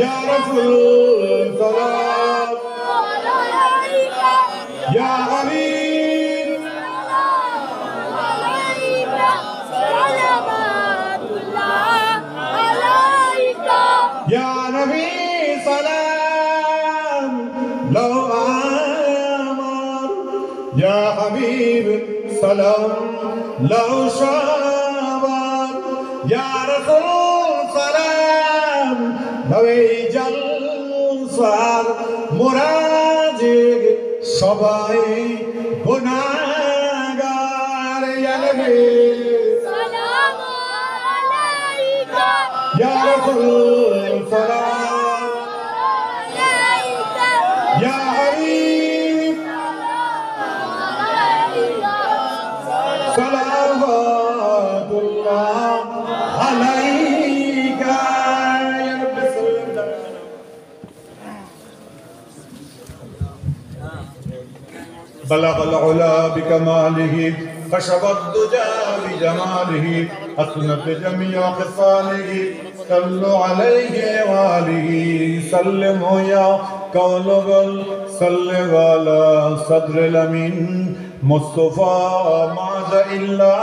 Ya Rasul salam alayka Ya Habib Ya Nabi salam law amar Ya Habib salam law shabar Ya Rasul salam law jalsar murajig সবাই গুনাহগার Ya Nabi salam alayka Ya Rasul salam alayka Ya Habib salawatullah alayka Ya Rabbi sallam بلغ العلا بكماله كشف الدجى بجماله أثنت جميع خصاله صلوا عليه وآله سلموا يا كون صل على صدر الأمين مصطفى معز إلا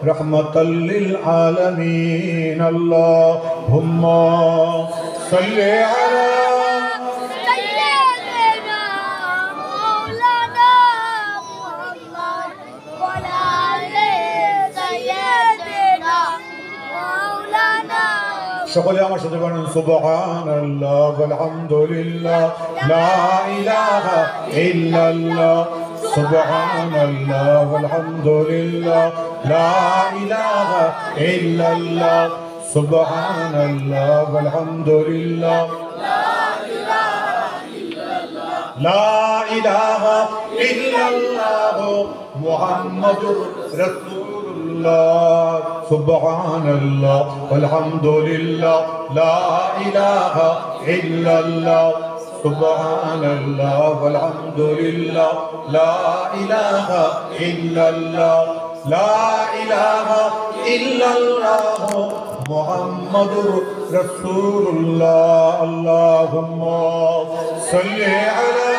رحمة للعالمين اللهم صل على সকলে আমার সাথে বলেন সুবহানাল্লাহ ওয়ালহামদুলিল্লাহ লা ইলাহা ইল্লাল্লাহ সুবহানাল্লাহ ওয়ালহামদুলিল্লাহ লা ইলাহা ইল্লাল্লাহ সুবহানাল্লাহ ওয়ালহামদুলিল্লাহ লা ইলাহা ইল্লাল্লাহ মুহাম্মাদুর রাসূলুল্লাহ সুবহানাল্লাহ ওয়ালহামদুলিল্লাহ লা ইলাহা ইল্লাল্লাহ সুবহানাল্লাহ ওয়ালহামদুলিল্লাহ লা ইলাহা ইল্লাল্লাহ লা ইলাহা ইল্লাল্লাহ মুহাম্মাদুর রাসূলুল্লাহ আল্লাহুম্মা সাল্লি আলা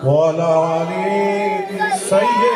وعلى آل سيدنا